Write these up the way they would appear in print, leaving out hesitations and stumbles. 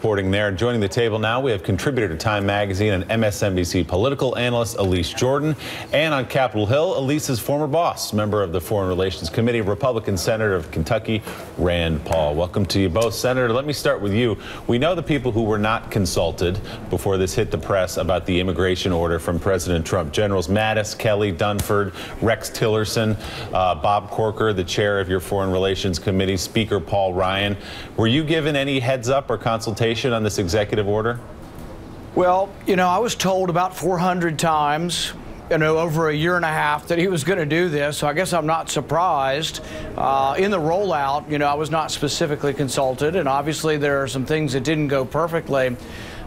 reporting there. Joining the table now, we have contributor to Time Magazine and MSNBC political analyst Elise Jordan. And on Capitol Hill, Elise's former boss, member of the Foreign Relations Committee, Republican Senator of Kentucky, Rand Paul. Welcome to you both. Senator, let me start with you. We know the people who were not consulted before this hit the press about the immigration order from President Trump. Generals Mattis, Kelly, Dunford, Rex Tillerson, Bob Corker, the chair of your Foreign Relations Committee, Speaker Paul Ryan. Were you given any heads up or consultation on this executive order? Well, I was told about 400 times, over a year and a half that he was going to do this, so I guess I'm not surprised. In the rollout, I was not specifically consulted, and obviously there are some things that didn't go perfectly.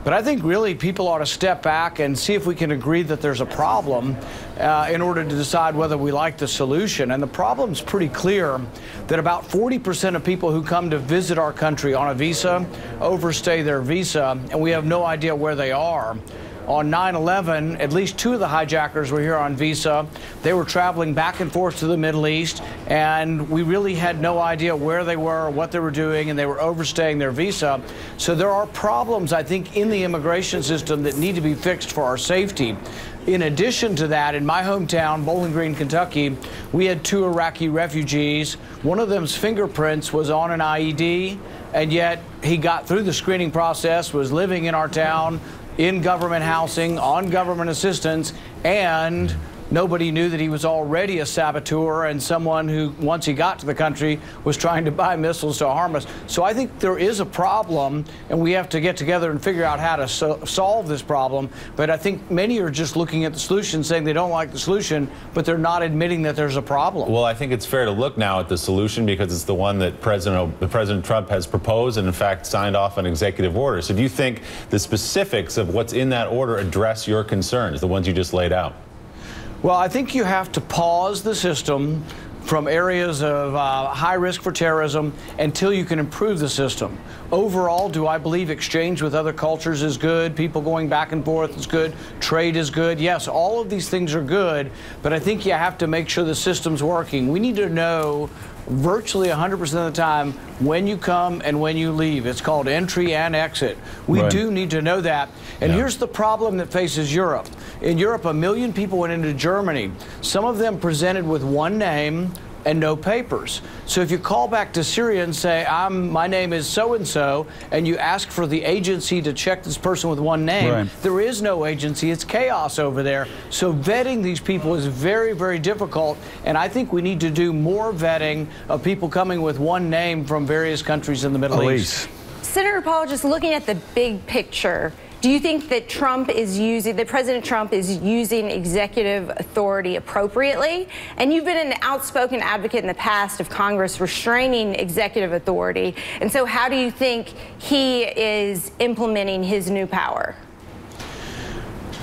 But I think really people ought to step back and see if we can agree that there's a problem in order to decide whether we like the solution. And the problem's pretty clear that about 40% of people who come to visit our country on a visa overstay their visa, and we have no idea where they are. On 9/11, at least 2 of the hijackers were here on visa. They were traveling back and forth to the Middle East, and we really had no idea where they were or what they were doing, and they were overstaying their visa. So there are problems, I think, in the immigration system that need to be fixed for our safety. In addition to that, in my hometown, Bowling Green, Kentucky, we had 2 Iraqi refugees. One of them's fingerprints was on an IED, and yet he got through the screening process, was living in our town, in government housing, on government assistance, and nobody knew that he was already a saboteur and someone who, once he got to the country, was trying to buy missiles to harm us. So I think there is a problem, and we have to get together and figure out how to solve this problem. But I think many are just looking at the solution, saying they don't like the solution, but they're not admitting that there's a problem. Well, I think it's fair to look now at the solution because it's the one that President Trump has proposed and, in fact, signed off an executive order. So do you think the specifics of what's in that order address your concerns, the ones you just laid out? Well, I think you have to pause the system from areas of high risk for terrorism until you can improve the system. Overall, do I believe exchange with other cultures is good? People going back and forth is good? Trade is good? Yes, all of these things are good, but I think you have to make sure the system's working. We need to know virtually 100% of the time when you come and when you leave. It's called entry and exit. We do need to know that. And here's the problem that faces Europe. In Europe, 1 million people went into Germany. Some of them presented with one name and no papers. So if you call back to Syria and say, my name is so-and-so, and you ask for the agency to check this person with one name, there is no agency. It's chaos over there. So vetting these people is very, very difficult, and I think we need to do more vetting of people coming with one name from various countries in the Middle East. Senator Paul, just looking at the big picture, do you think that President Trump is using executive authority appropriately? And you've been an outspoken advocate in the past of Congress restraining executive authority. And so how do you think he is implementing his new power?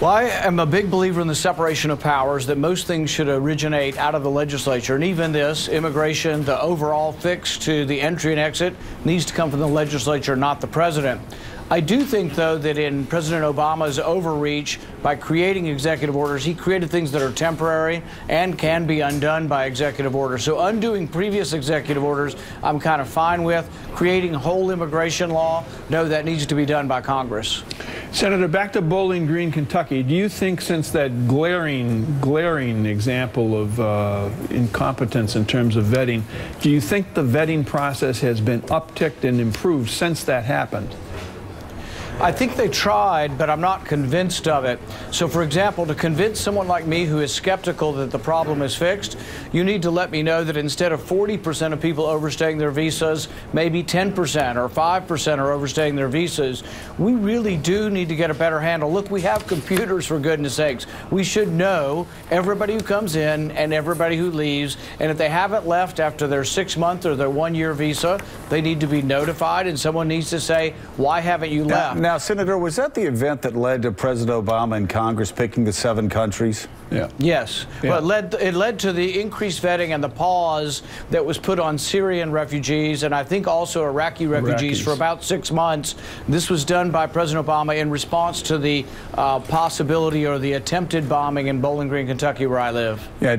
Well, I am a big believer in the separation of powers, that most things should originate out of the legislature. And even this, immigration, the overall fix to the entry and exit, needs to come from the legislature, not the president. I do think, though, that in President Obama's overreach by creating executive orders, he created things that are temporary and can be undone by executive orders. So undoing previous executive orders, I'm kind of fine with. Creating whole immigration law, no, that needs to be done by Congress. Senator, back to Bowling Green, Kentucky. Do you think, since that glaring example of incompetence in terms of vetting, do you think the vetting process has been upticked and improved since that happened? I think they tried, but I'm not convinced of it. So, for example, to convince someone like me who is skeptical that the problem is fixed, you need to let me know that instead of 40% of people overstaying their visas, maybe 10% or 5% are overstaying their visas. We really do need to get a better handle. Look, we have computers, for goodness sakes. We should know everybody who comes in and everybody who leaves, and if they haven't left after their 6-month or their 1-year visa, they need to be notified, and someone needs to say, why haven't you left? Now, Senator, was that the event that led to President Obama and Congress picking the 7 countries? Yes. But it led to the increased vetting and the pause that was put on Syrian refugees and I think also Iraqi refugees for about 6 months. This was done by President Obama in response to the possibility or the attempted bombing in Bowling Green, Kentucky, where I live. Yeah.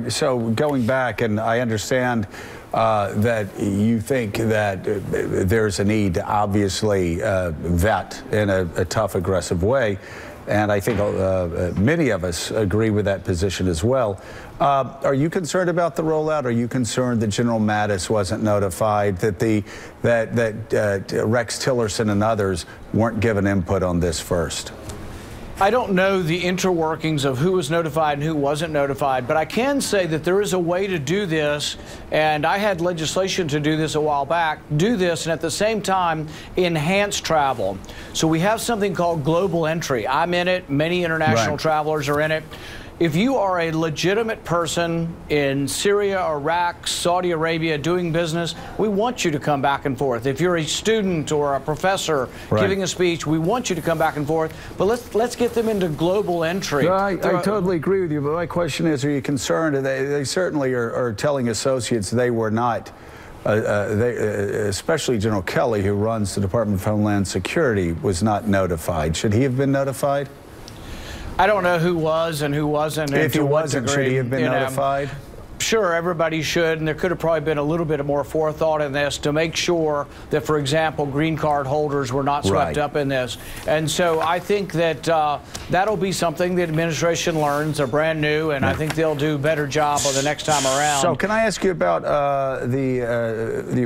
So going back, and I understand that you think that there's a need to obviously vet in a tough, aggressive way. And I think many of us agree with that position as well. Are you concerned about the rollout? Are you concerned that General Mattis wasn't notified, that Rex Tillerson and others weren't given input on this first? I don't know the interworkings of who was notified and who wasn't notified, but I can say that there is a way to do this, and I had legislation to do this a while back, do this and at the same time enhance travel. So we have something called global entry. I'm in it, many international travelers are in it. If you are a legitimate person in Syria, Iraq, Saudi Arabia doing business, we want you to come back and forth. If you're a student or a professor giving a speech, we want you to come back and forth. But let's get them into global entry. I totally agree with you, but my question is, are you concerned? They certainly are telling associates they were not, especially General Kelly, who runs the Department of Homeland Security, was not notified. Should he have been notified? I don't know who was and who wasn't. If he wasn't, should he have been notified? Sure, everybody should, and there could have probably been a little bit more forethought in this to make sure that, for example, green card holders were not swept up in this. And so I think that that'll be something the administration learns. They're brand new, and I think they'll do a better job on the next time around. So can I ask you about the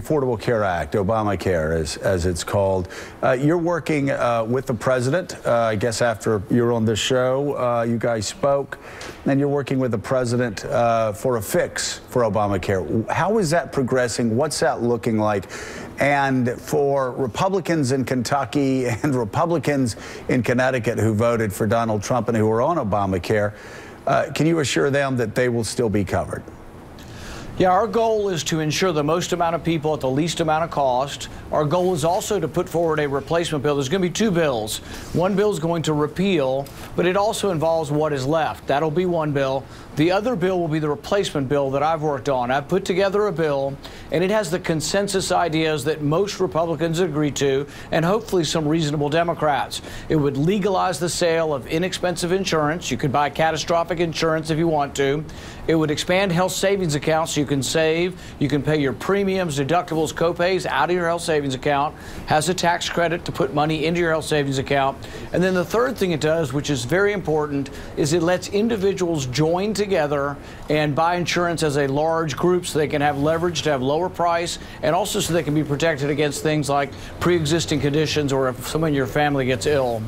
Affordable Care Act, Obamacare, as it's called? You're working with the president. I guess after you're on this show, you guys spoke, and you're working with the president for a fix for Obamacare. How is that progressing? What's that looking like? And for Republicans in Kentucky and Republicans in Connecticut who voted for Donald Trump and who are on Obamacare, can you assure them that they will still be covered? Yeah, our goal is to ensure the most amount of people at the least amount of cost. Our goal is also to put forward a replacement bill. There's going to be two bills. One bill is going to repeal, but it also involves what is left. That'll be one bill. The other bill will be the replacement bill that I've worked on. I've put together a bill, and it has the consensus ideas that most Republicans agree to, and hopefully some reasonable Democrats. It would legalize the sale of inexpensive insurance. You could buy catastrophic insurance if you want to. It would expand health savings accounts so you can save. You can pay your premiums, deductibles, copays out of your health savings account. Has a tax credit to put money into your health savings account. And then the third thing it does, which is very important, is it lets individuals join together and buy insurance as a large group so they can have leverage to have lower price, and also so they can be protected against things like pre-existing conditions or if someone in your family gets ill.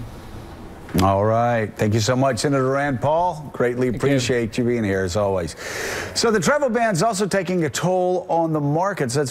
All right. Thank you so much, Senator Rand Paul. Greatly appreciate you being here, as always. So the travel ban is also taking a toll on the markets. That's